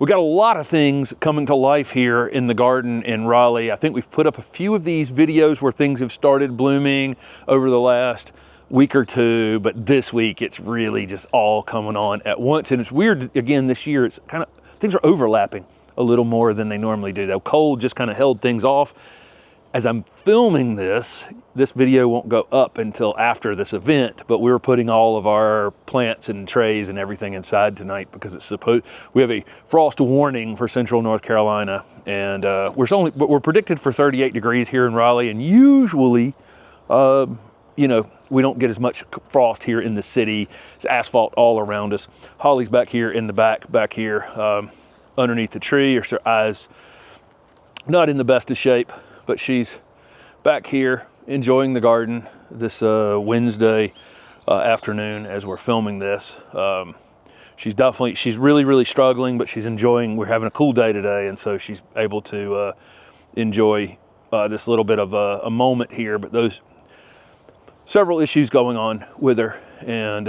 we got a lot of things coming to life here in the garden in Raleigh. I think we've put up a few of these videos where things have started blooming over the last week or two, but this week it's really just all coming on at once. And it's weird, again, this year, it's kind of, things are overlapping a little more than they normally do. The cold just kind of held things off. As I'm filming this video won't go up until after this event, but we're putting all of our plants and trays and everything inside tonight because it's we have a frost warning for central North Carolina, and we're predicted for 38 degrees here in Raleigh, and usually, you know, we don't get as much frost here in the city. It's asphalt all around us. Holly's back here in the back here, underneath the tree. Her eyes not in the best of shape, but she's back here enjoying the garden this Wednesday afternoon as we're filming this. She's really struggling, but she's enjoying. We're having a cool day today, and so she's able to enjoy this little bit of a moment here. But those several issues going on with her, and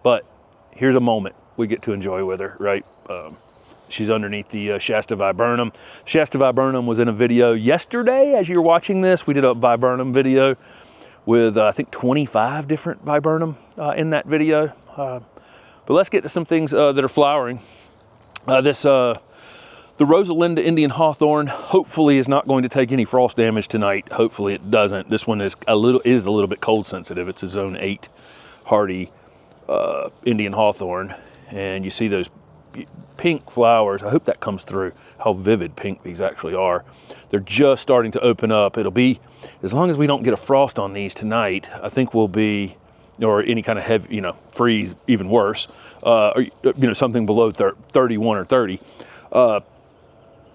but here's a moment we get to enjoy with her, right? She's underneath the Shasta viburnum. Shasta viburnum was in a video yesterday. As you're watching this, we did a viburnum video with I think 25 different viburnum in that video. But let's get to some things that are flowering. The Rosalinda Indian hawthorn hopefully is not going to take any frost damage tonight. Hopefully it doesn't. This one is a little bit cold sensitive. It's a zone 8 hardy Indian hawthorn, and you see those pink flowers. I hope that comes through, how vivid pink these actually are. They're just starting to open up. It'll be, as long as we don't get a frost on these tonight, I think we'll be, or any kind of heavy, you know, freeze, even worse, or, you know, something below 31 or 30.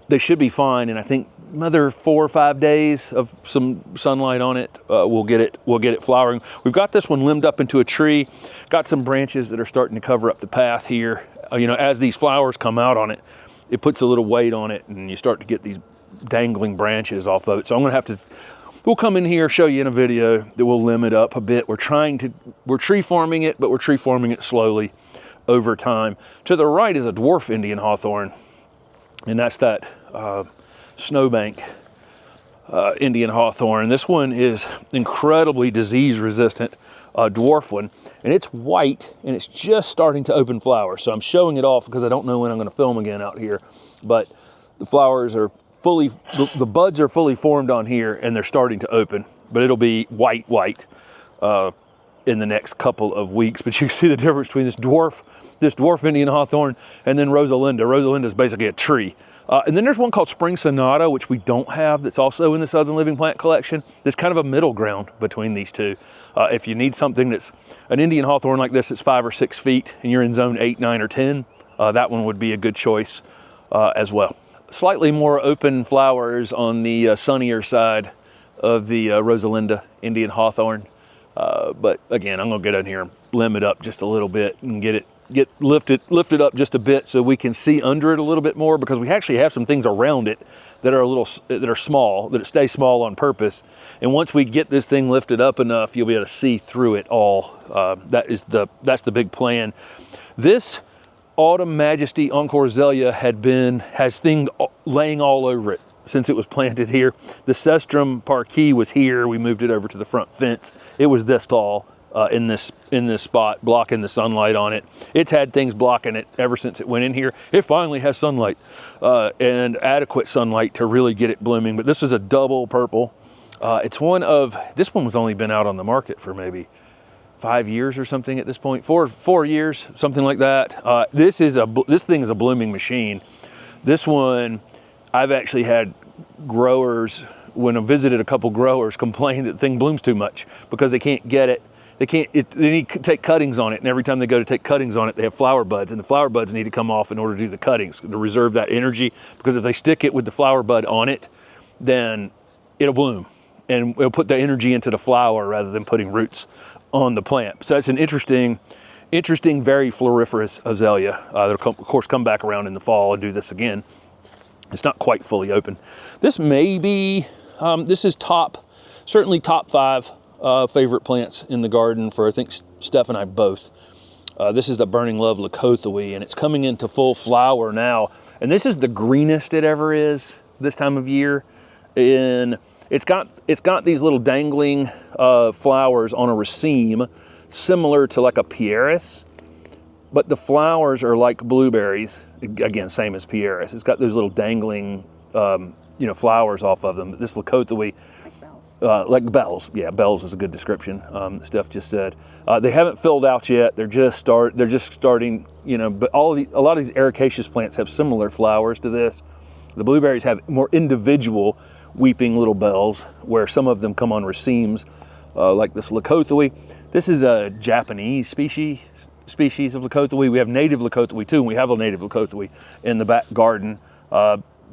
They should be fine, and I think another 4 or 5 days of some sunlight on it, we'll get it flowering. We've got this one limbed up into a tree, got some branches that are starting to cover up the path here. You know, as these flowers come out on it, it puts a little weight on it, and you start to get these dangling branches off of it. So I'm gonna have to, we'll come in here, show you in a video that will limb it up a bit. We're tree forming it, but we're tree forming it slowly over time. To the right is a dwarf Indian hawthorn, and that's that snowbank Indian hawthorn. This one is incredibly disease resistant, dwarf one, and it's white, and it's just starting to open flowers. So I'm showing it off because I don't know when I'm going to film again out here, but the flowers are fully, the buds are fully formed on here, and they're starting to open, but it'll be white in the next couple of weeks. But you see the difference between this dwarf Indian hawthorn and then Rosalinda. Rosalinda is basically a tree. And then there's one called Spring Sonata, which we don't have, that's also in the Southern Living Plant Collection. There's kind of a middle ground between these two. If you need something that's an Indian hawthorn like this that's 5 or 6 feet, and you're in zone 8, 9, or 10, that one would be a good choice as well. Slightly more open flowers on the sunnier side of the Rosalinda Indian hawthorn. But again, I'm gonna get in here and limb it up just a little bit and get lifted up just a bit so we can see under it a little bit more, because we actually have some things around it that are small, that it stays small on purpose. And once we get this thing lifted up enough, you'll be able to see through it all. That's the big plan. This autumn majesty Encore Azalea has things laying all over it since it was planted here. The Cestrum parquet was here. We moved it over to the front fence. It was this tall in this spot, blocking the sunlight on it. It's had things blocking it ever since it went in here. It finally has sunlight and adequate sunlight to really get it blooming. But this is a double purple. This one was only been out on the market for maybe 5 years or something at this point. Four years, something like that. This thing is a blooming machine. This one, I've actually had growers, when I visited a couple growers, complain that the thing blooms too much because they can't get it. They need to take cuttings on it, and every time they go to take cuttings on it, they have flower buds, and the flower buds need to come off in order to do the cuttings, to reserve that energy, because if they stick it with the flower bud on it, then it'll bloom, and it'll put the energy into the flower rather than putting roots on the plant. So it's an interesting, very floriferous azalea. That'll, of course, come back around in the fall and do this again. It's not quite fully open. This may be, this is certainly top 5 favorite plants in the garden for, I think, Steph and I both. This is the Burning Love leucothoe, and it's coming into full flower now. And this is the greenest it ever is this time of year. And it's got these little dangling flowers on a raceme, similar to like a pieris, but the flowers are like blueberries. Again, same as pieris. It's got those little dangling, flowers off of them. This leucothoe, like bells. Yeah, bells is a good description. Steph just said they haven't filled out yet. They're just starting. But a lot of these ericaceous plants have similar flowers to this. The blueberries have more individual weeping little bells, where some of them come on racemes, like this leucothoe. This is a Japanese species of leucothoe. We have native leucothoe too, and we have a native leucothoe in the back garden.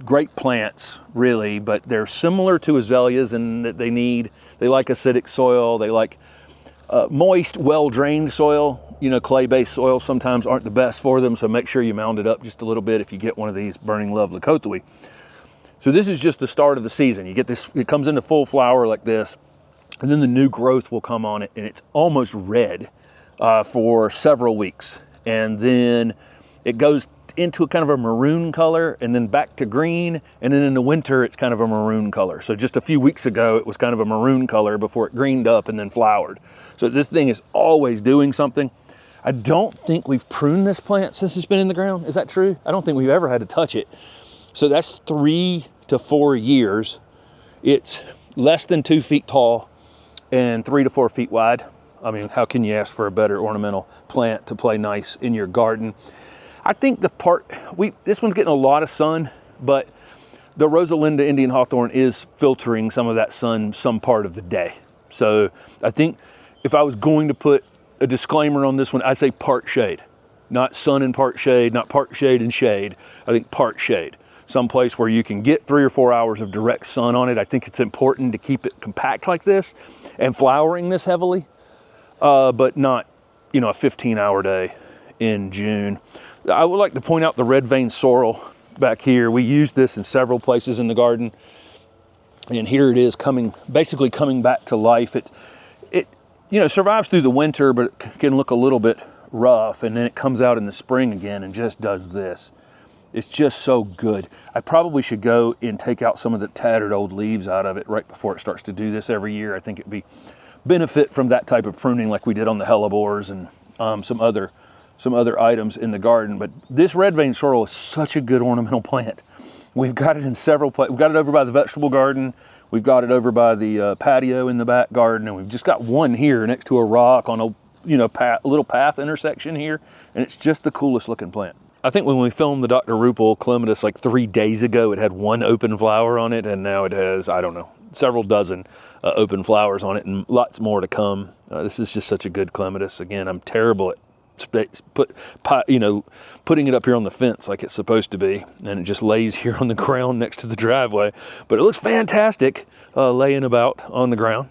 Great plants, really, but they're similar to azaleas in that they like acidic soil. They like moist, well-drained soil. Clay-based soils sometimes aren't the best for them, so make sure you mound it up just a little bit if you get one of these Burning Love leucothoe. So this is just the start of the season. You get this, it comes into full flower like this, and then the new growth will come on it, and it's almost red for several weeks. And then it goes into a kind of a maroon color, and then back to green, and then in the winter it's kind of a maroon color. So just a few weeks ago it was kind of a maroon color before it greened up and then flowered. So this thing is always doing something. I don't think we've pruned this plant since it's been in the ground. Is that true? I don't think we've ever had to touch it. So that's 3 to 4 years. It's less than 2 feet tall and 3 to 4 feet wide. I mean, how can you ask for a better ornamental plant to play nice in your garden? I think this one's getting a lot of sun, but the Rosalinda Indian hawthorn is filtering some of that sun some part of the day. So I think if I was going to put a disclaimer on this one, I'd say part shade. Not sun and part shade, not part shade and shade. I think part shade. Someplace where you can get 3 or 4 hours of direct sun on it. I think it's important to keep it compact like this and flowering this heavily, but not, a 15-hour day in June. I would like to point out the red vein sorrel back here. We used this in several places in the garden, and here it is basically coming back to life. It survives through the winter, but it can look a little bit rough, and then it comes out in the spring again and just does this. It's just so good. I probably should go and take out some of the tattered old leaves out of it right before it starts to do this every year. I think it'd be benefit from that type of pruning like we did on the hellebores and some other items in the garden. But this red vein sorrel is such a good ornamental plant. We've got it in several places. We've got it over by the vegetable garden. We've got it over by the patio in the back garden, and we've just got one here next to a rock on a little path intersection here, and it's just the coolest looking plant. I think when we filmed the Dr. Rupel clematis like 3 days ago, it had 1 open flower on it, and now it has, I don't know, several dozen open flowers on it, and lots more to come. This is just such a good clematis. Again, I'm terrible at putting it up here on the fence like it's supposed to be, and it just lays here on the ground next to the driveway. But it looks fantastic laying about on the ground.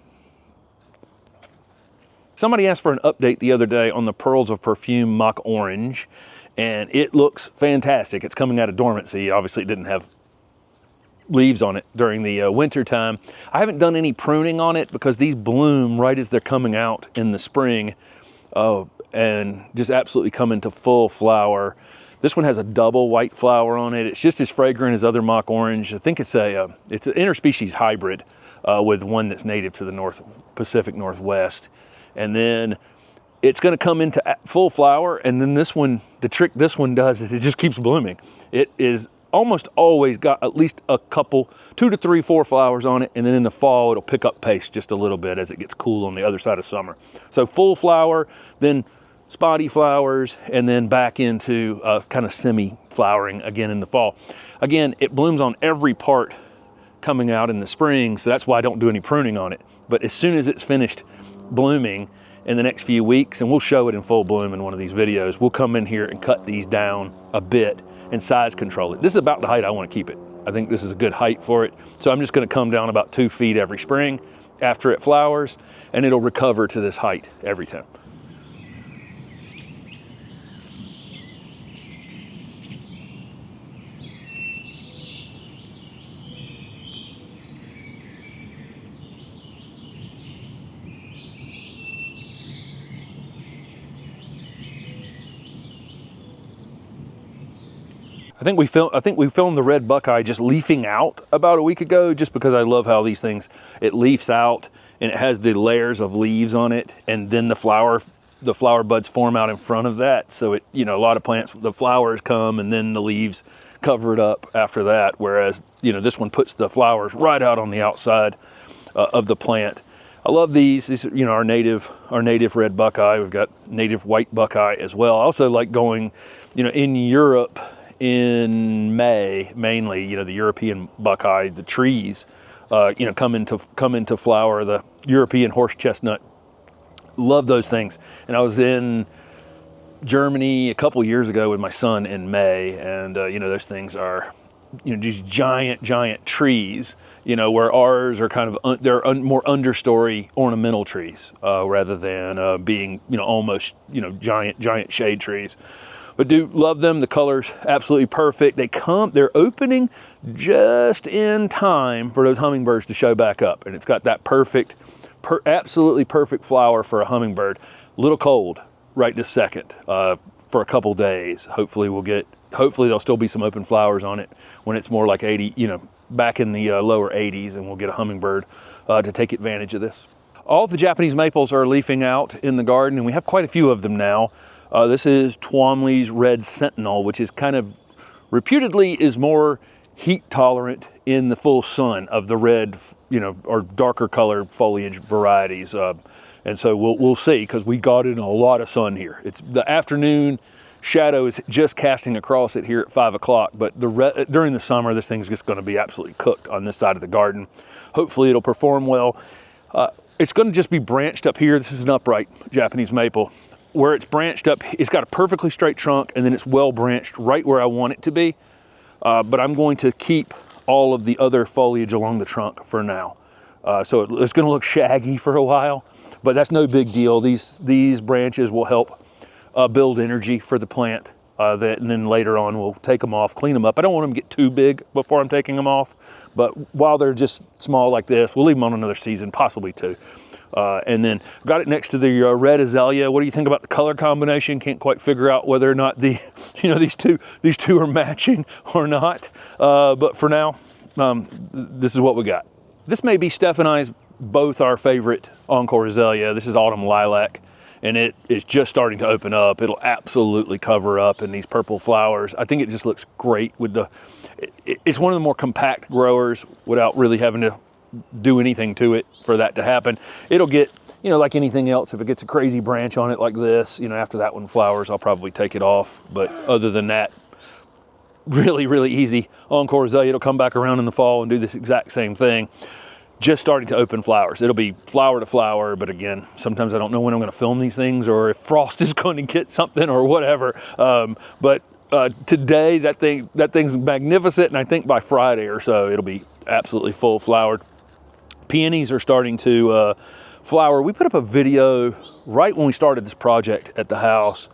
Somebody asked for an update the other day on the Pearls of Perfume mock orange, and it looks fantastic. It's coming out of dormancy. Obviously, it didn't have leaves on it during the winter time. I haven't done any pruning on it because these bloom right as they're coming out in the spring, and just absolutely come into full flower. This one has a double white flower on it. It's just as fragrant as other mock orange. I think it's an interspecies hybrid with one that's native to the Pacific Northwest. And then it's going to come into full flower, and then this one, the trick this one does is it just keeps blooming. It is almost always got at least a couple, 2 to 3, 4 flowers on it, and then in the fall it'll pick up pace just a little bit as it gets cool on the other side of summer. So full flower, then spotty flowers, and then back into kind of semi-flowering again in the fall. Again, it blooms on every part coming out in the spring, so that's why I don't do any pruning on it. But as soon as it's finished blooming in the next few weeks, and we'll show it in full bloom in one of these videos, we'll come in here and cut these down a bit and size control it. This is about the height I want to keep it. I think this is a good height for it. So I'm just going to come down about 2 feet every spring after it flowers, and it'll recover to this height every time. I think we filmed the red buckeye just leafing out about a week ago, just because I love how these things, it leafs out and it has the layers of leaves on it, and then the flower buds form out in front of that. So it, you know, a lot of plants, the flowers come and then the leaves cover it up after that. Whereas, you know, this one puts the flowers right out on the outside of the plant. I love these. These are, you know, our native red buckeye. We've got native white buckeye as well. I also like going, you know, in Europe in May, mainly, you know, the European buckeye, the trees, you know, come into flower. The European horse chestnut, love those things. And I was in Germany a couple years ago with my son in May, and you know, those things are, you know, these giant trees, you know, where ours are kind of they're more understory ornamental trees rather than being, you know, almost, you know, giant shade trees. But do love them. The color's absolutely perfect. They're opening just in time for those hummingbirds to show back up, and it's got that absolutely perfect flower for a hummingbird. A little cold right this second for a couple days. Hopefully there'll still be some open flowers on it when it's more like 80, you know, back in the lower 80s, and we'll get a hummingbird to take advantage of this. All the Japanese maples are leafing out in the garden, and we have quite a few of them now. This is Twomley's Red Sentinel, which is kind of reputedly is more heat tolerant in the full sun of the red, you know, or darker colored foliage varieties. And so we'll see, because we got in a lot of sun here. It's the afternoon shadow is just casting across it here at 5 o'clock, but during the summer, this thing's just going to be absolutely cooked on this side of the garden. Hopefully it'll perform well. It's going to just be branched up here. This is an upright Japanese maple. Where it's branched up, it's got a perfectly straight trunk, and then it's well branched right where I want it to be. But I'm going to keep all of the other foliage along the trunk for now. So it's going to look shaggy for a while, but that's no big deal. These branches will help build energy for the plant. And then later on we'll take them off, clean them up. I don't want them to get too big before I'm taking them off, but while they're just small like this, we'll leave them on another season, possibly two. And then got it next to the red azalea. What do you think about the color combination? Can't quite figure out whether or not these two are matching or not. But for now, this is what we got. This may be Steph and I's both our favorite Encore Azalea. This is Autumn Lilac, and it is just starting to open up. It'll absolutely cover up in these purple flowers. I think it just looks great with it's one of the more compact growers without really having to do anything to it for that to happen. It'll get, you know, like anything else, if it gets a crazy branch on it like this, you know, after that one flowers, I'll probably take it off. But other than that, really easy. Encore Azalea, it'll come back around in the fall and do this exact same thing. Just starting to open flowers. It'll be flower to flower, but again, sometimes I don't know when I'm going to film these things, or if frost is going to get something or whatever. But today, that thing's magnificent, and I think by Friday or so, it'll be absolutely full flowered. Peonies are starting to flower. We put up a video right when we started this project at the house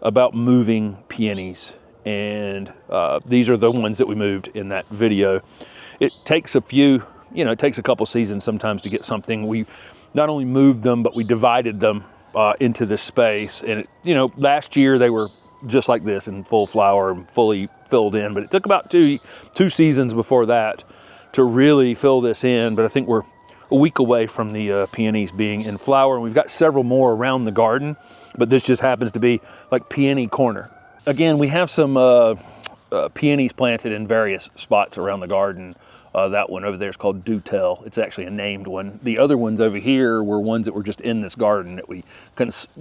about moving peonies, and these are the ones that we moved in that video. It takes a few, you know, it takes a couple seasons sometimes to get something. We not only moved them, but we divided them into this space. And, you know, last year they were just like this in full flower and fully filled in, but it took about two seasons before that to really fill this in. But I think we're a week away from the peonies being in flower, and we've got several more around the garden, but this just happens to be like peony corner. Again, we have some peonies planted in various spots around the garden. That one over there is called Do Tell. It's actually a named one. The other ones over here were ones that were just in this garden that we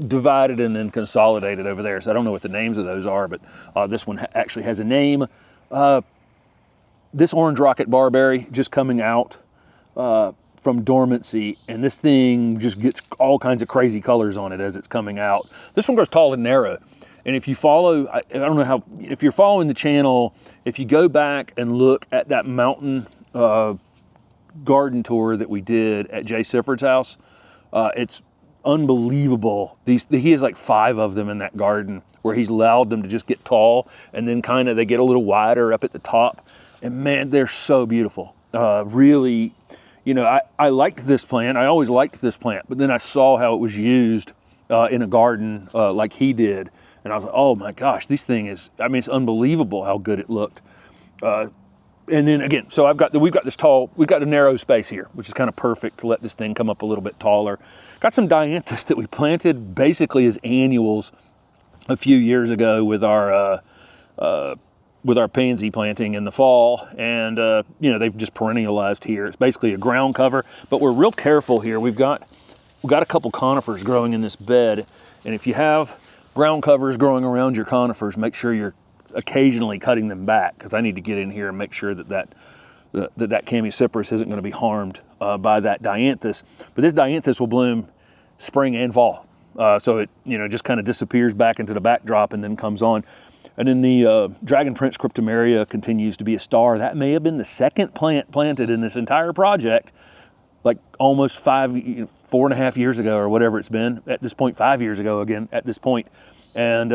divided and then consolidated over there. So I don't know what the names of those are, but this one actually has a name. This orange rocket barberry just coming out from dormancy, and this thing just gets all kinds of crazy colors on it as it's coming out. This one goes tall and narrow. And if you follow, I don't know how, if you're following the channel, if you go back and look at that mountain garden tour that we did at Jay Sifford's house, it's unbelievable. He has like 5 of them in that garden where he's allowed them to just get tall, and then kind of they get a little wider up at the top. And man, they're so beautiful. Really, you know, I liked this plant. I always liked this plant, but then I saw how it was used in a garden like he did. And And I was like, oh my gosh, this thing is, I mean, it's unbelievable how good it looked. And then again, so we've got a narrow space here, which is kind of perfect to let this thing come up a little bit taller. Got some dianthus that we planted basically as annuals a few years ago with our pansy planting in the fall, and you know, they've just perennialized here. It's basically a ground cover, but we're real careful here. We've got a couple conifers growing in this bed, and if you have ground covers growing around your conifers, make sure you're occasionally cutting them back, because I need to get in here and make sure that Chamaecyparis isn't going to be harmed by that dianthus. But this dianthus will bloom spring and fall, so it, you know, just kind of disappears back into the backdrop and then comes on. And then the Dragon Prince cryptomeria continues to be a star. That may have been the second plant planted in this entire project, like almost 4.5 years ago or whatever it's been at this point, 5 years ago again at this point. And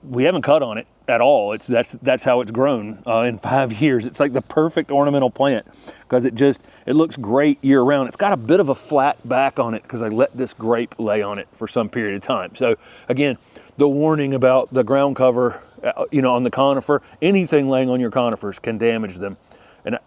we haven't cut on it at all. That's how it's grown in 5 years. It's like the perfect ornamental plant because it looks great year round. It's got a bit of a flat back on it because I let this grape lay on it for some period of time. So again, the warning about the ground cover, you know, on the conifer, anything laying on your conifers can damage them. And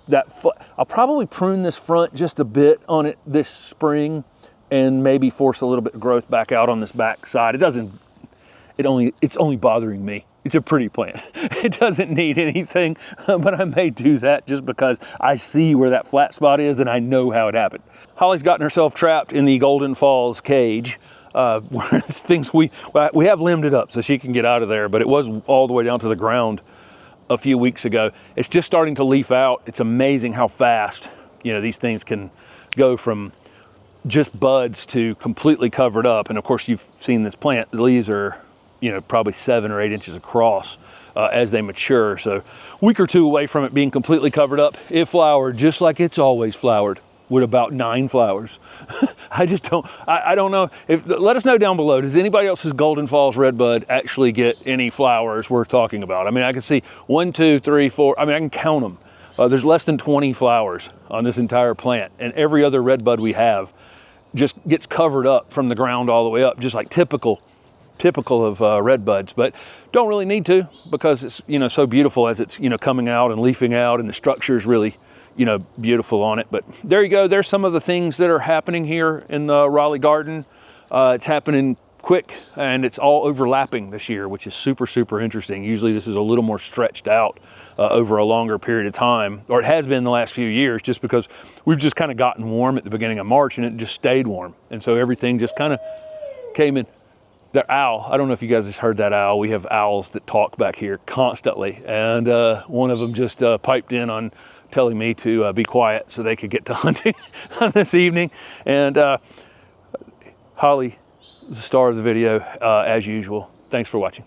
I'll probably prune this front just a bit on it this spring and maybe force a little bit of growth back out on this back side. It's only bothering me. It's a pretty plant. It doesn't need anything, but I may do that just because I see where that flat spot is and I know how it happened. Holly's gotten herself trapped in the Golden Falls cage. Things we have limbed it up so she can get out of there, but it was all the way down to the ground a few weeks ago. It's just starting to leaf out. It's amazing how fast, you know, these things can go from just buds to completely covered up. And of course, you've seen this plant. The leaves are, you know, probably 7 or 8 inches across as they mature. So a week or two away from it being completely covered up. It flowered just like it's always flowered, with about 9 flowers. I don't know. Let us know down below, does anybody else's Golden Falls redbud actually get any flowers worth talking about? I mean, I can see 1, 2, 3, 4, I mean, I can count them. There's less than 20 flowers on this entire plant, and every other redbud we have just gets covered up from the ground all the way up, just like typical of redbuds, but don't really need to, because it's, you know, so beautiful as it's, you know, coming out and leafing out, and the structure is really, you know, beautiful on it. But there you go. There's some of the things that are happening here in the Raleigh garden. It's happening quick, and it's all overlapping this year, which is super, super interesting. Usually this is a little more stretched out over a longer period of time, or it has been the last few years, just because we've just kind of gotten warm at the beginning of March and it just stayed warm. And so everything just kind of came in. The owl, I don't know if you guys have heard that owl. We have owls that talk back here constantly. And one of them just piped in on telling me to be quiet so they could get to hunting on this evening. And Holly, the star of the video, as usual. Thanks for watching.